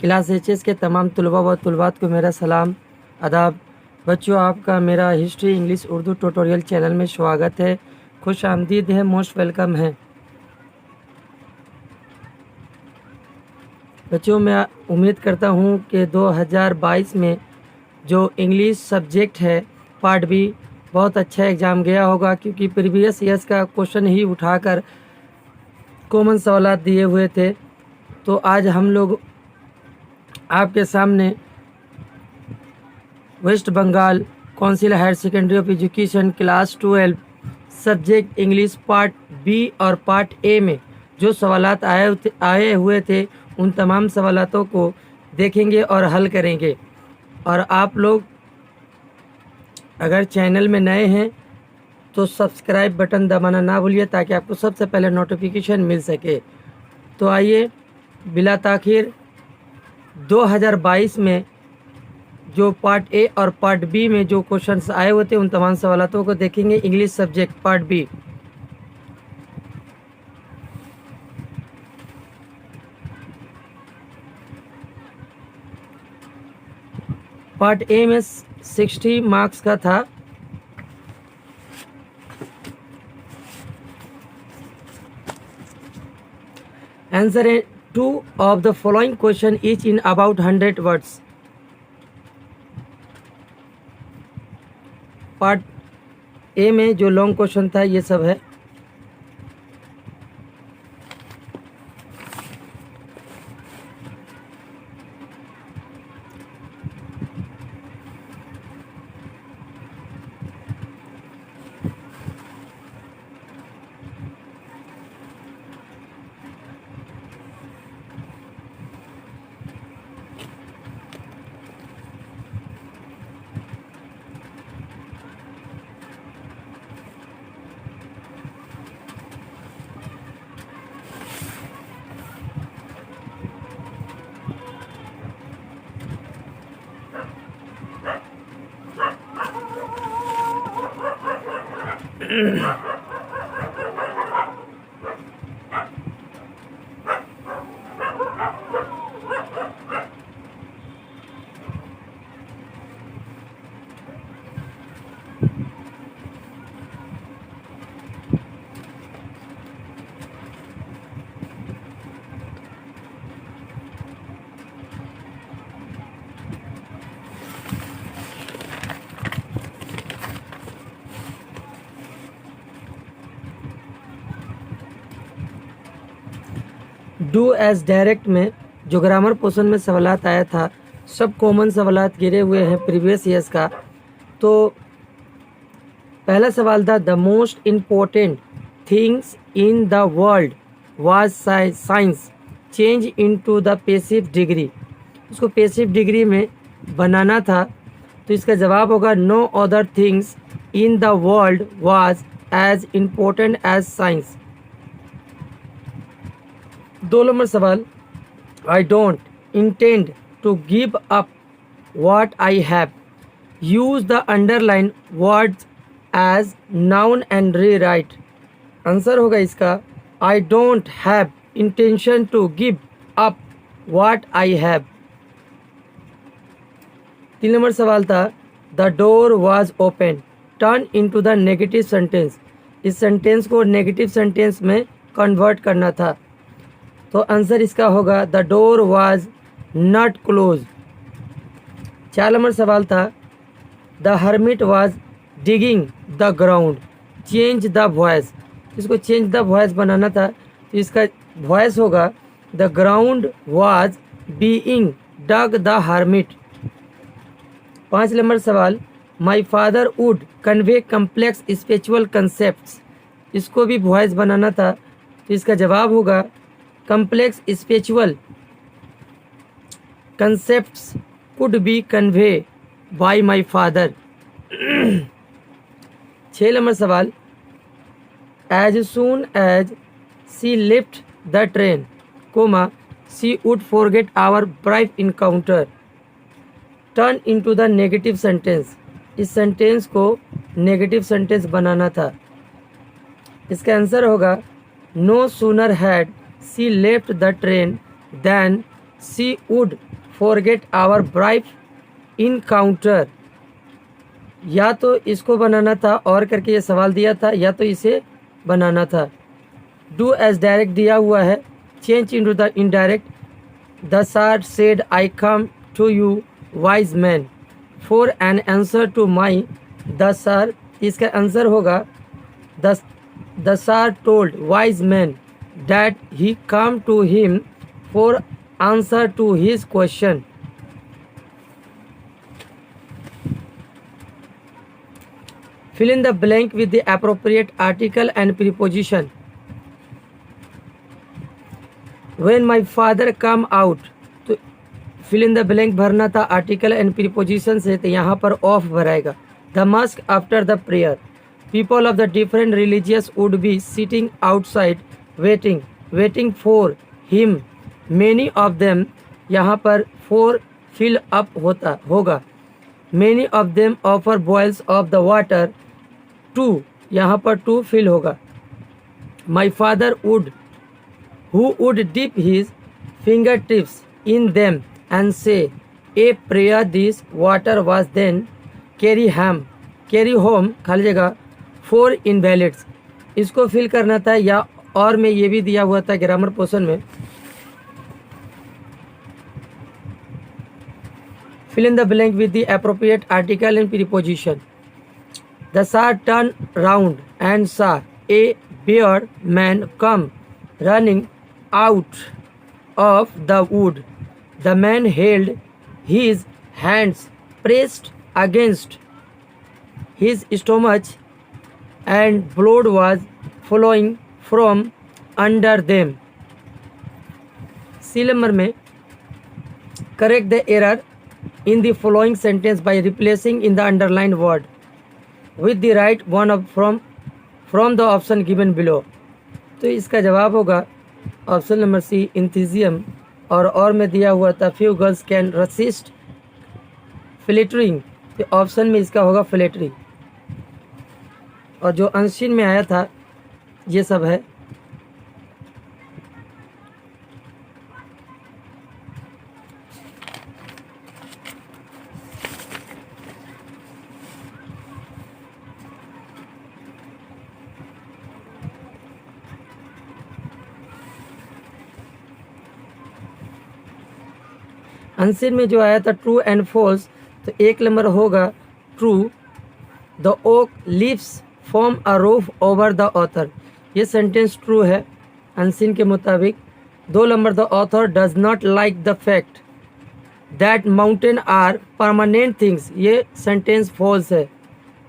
Class HS के तमाम तलबा व तलबात को मेरा सलाम आदाब। बच्चों, आपका मेरा history English Urdu tutorial channel में स्वागत है। खुश आमदीद है, मोस्ट वेलकम है। बच्चों, मैं उम्मीद करता हूँ कि 2022 में जो इंग्लिश सब्जेक्ट है पार्ट बी बहुत अच्छा एग्ज़ाम गया होगा, क्योंकि प्रीवियस ईयर्स का क्वेश्चन ही उठाकर कॉमन सवाल दिए हुए थे। तो आज हम लोग आपके सामने west Bengal council higher secondary of education class 12 subject English part B और पार्ट ए में जो सवालात आए हुए थे उन तमाम सवालातों को देखेंगे और हल करेंगे। और आप लोग अगर चैनल में नए हैं तो सब्सक्राइब बटन दबाना ना भूलिए, ताकि आपको सबसे पहले नोटिफिकेशन मिल सके। तो आइए बिला ताखिर 2022 में जो पार्ट ए और पार्ट बी में जो क्वेश्चंस आए हुए थे उन तमाम सवालों को देखेंगे। English subject part B. Part A में 60 मार्क्स का था। आंसर है 2 of the following question each in about 100 words। Part A में जो लॉन्ग क्वेश्चन था ये सब है। डू एज डायरेक्ट में जो ग्रामर पोर्शन में सवालात आया था, सब कॉमन सवालात गिरे हुए हैं प्रीवियस ईयर्स का। तो पहला सवाल था the most important things in the world was science change into the passive degree. उसको पैसिव डिग्री में बनाना था, तो इसका जवाब होगा no other things in the world was as important as science. 2 नंबर सवाल I don't intend to give up what I have use the underline words as noun and rewrite. Answer होगा इसका I don't have intention to give up what I have. 3 number सवाल था the door was open turn into the negative sentence. इस sentence को negative sentence में convert करना था, तो आंसर इसका होगा the door was not close. 4 number सवाल था the hermit was digging the ground change the voice. इसको चेंज द वॉइस बनाना था, तो इसका वॉइस होगा the ground was being dug the hermit. 5 number सवाल my father would convey complex spiritual concepts. इसको भी वॉइस बनाना था, तो इसका जवाब होगा complex spiritual concepts could be conveyed by my father। 6 number सवाल as soon as she left the train, she would forget our brief encounter turn into the negative sentence। इस सेंटेंस को नेगेटिव सेंटेंस बनाना था। इसका answer होगा no sooner had she left the train then she would forget our brief encounter. या तो इसको बनाना था और करके ये सवाल दिया था, या तो इसे बनाना था। डू एज डायरेक्ट दिया हुआ है, change into the indirect. The Tsar said I come to you wise man for an answer to my. The Tsar, इसका आंसर होगा the Tsar told wise man that he come to him for answer to his question. Fill in the blank with the appropriate article and preposition. When my father come out, तो fill in the blank भरना था article and preposition से, तो यहाँ पर off भराएगा। The mosque after the prayer. People of the different religions would be sitting outside waiting for him. Many of them, यहाँ पर for fill up होगा। Many of them offer boils of the water to, यहाँ पर to fill होगा। My father would, who would dip his fingertips in them and say a prayer. This water was then carry home खाली जगह for invalids। इसको fill करना था, या और में ये भी दिया हुआ था ग्रामर पोर्शन में। Fill in the blank with the appropriate article and preposition. The Tsar turned round and saw a bearded man come running out of the wood. The man held his hands pressed against his stomach and blood was flowing from under them. C number में correct the error in the following sentence by replacing in the underlined word with the right one of from the option given below। तो इसका जवाब होगा option number C, इंथुजियम। और में दिया हुआ था फ्यू गर्ल्स कैन रसिस्ट फ्लेटरिंग, तो ऑप्शन में इसका होगा फ्लेटरिंग। और जो अनसीन में आया था ये सब है। आंसर में जो आया था ट्रू एंड फॉल्स, तो एक नंबर होगा true. The oak leaves form a roof over the author, ये सेंटेंस ट्रू है आंसर के मुताबिक। 2 number the author does not like the fact that mountain are permanent things, ये सेंटेंस फॉल्स है।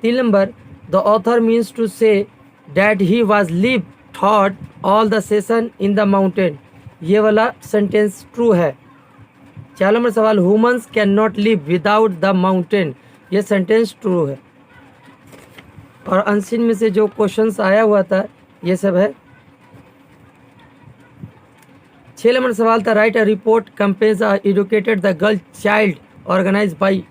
3 number the author means to say that he was live thought all the session in the mountain, ये वाला sentence true है। 4 number सवाल humans can not live without the mountain, ये sentence true है। और unseen में से जो क्वेश्चंस आया हुआ था ये सब है। 6 नंबर सवाल था write a report campaigns or educated the girl child organise by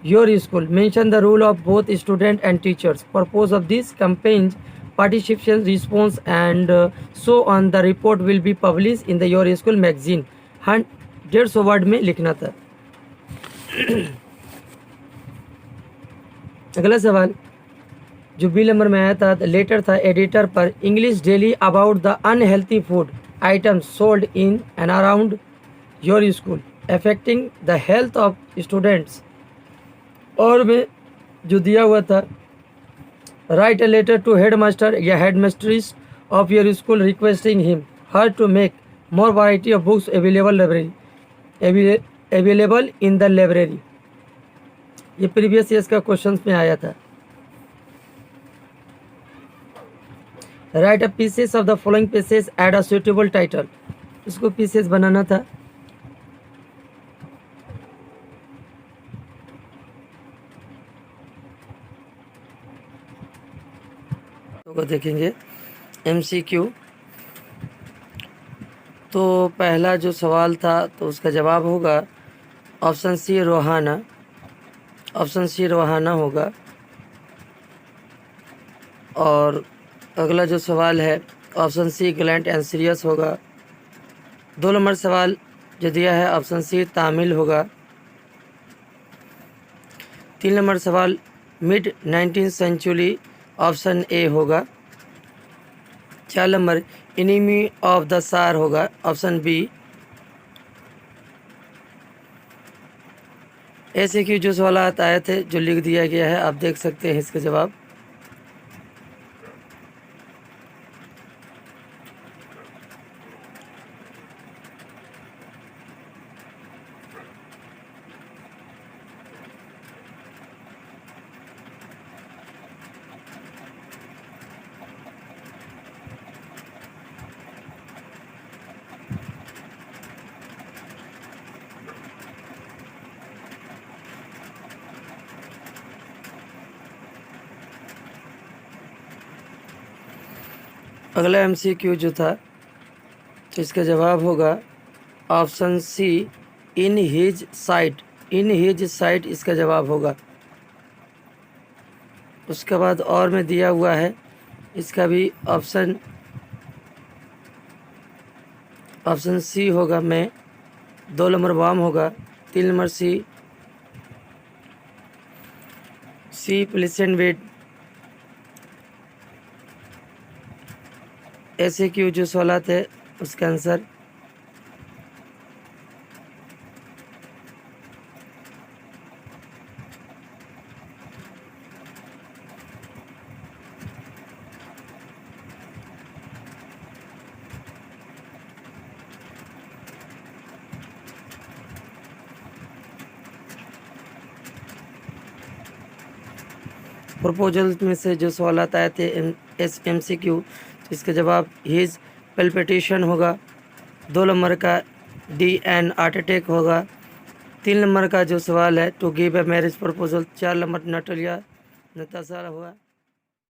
your school, mention the role of both student and teachers, purpose of this campaigns, participation response and so on. The report will be publish in the your school magazine. 150 word में लिखना था। अगला सवाल जो B number में आया था letter था एडिटर पर English daily about the unhealthy food items sold in and around your school affecting the health of students. और में जो दिया हुआ था write a letter to head master या head mistress of your school requesting him her to make more variety of books available in the library, ये previous years का question में आया था। Write a pieces of the following pieces ad a suitable title, इसको pieces बनाना था। तो देखेंगे MCQ। तो पहला जो सवाल था तो उसका जवाब होगा option C Rohana, option C Rohana होगा। और अगला जो सवाल है option C gallant and serious होगा। 2 नंबर सवाल जो दिया है ऑप्शन सी तामिल होगा। 3 नंबर सवाल mid 19th century, option A होगा। 4 नंबर एनिमी ऑफ द सार होगा, ऑप्शन बी। ऐसे कि जो सवाल आए थे जो लिख दिया गया है, आप देख सकते हैं इसका जवाब। अगला एमसीक्यू जो था, तो इसका जवाब होगा option C in his sight. In his sight इसका जवाब होगा। उसके बाद और में दिया हुआ है, इसका भी ऑप्शन सी होगा। में 2 नंबर वाम होगा। 3 नंबर सी प्लेसेंट वेट। ऐसे क्यों जो सवाल थे उसका आंसर प्रपोजल में से जो सवाल आए थे एमसीक्यू, तो इसका जवाब हिज पल्पिटेशन होगा। 2 नंबर का डी एन हार्ट अटैक होगा। 3 नंबर का जो सवाल है to give a marriage proposal. 4 number नटलिया नताशा हुआ।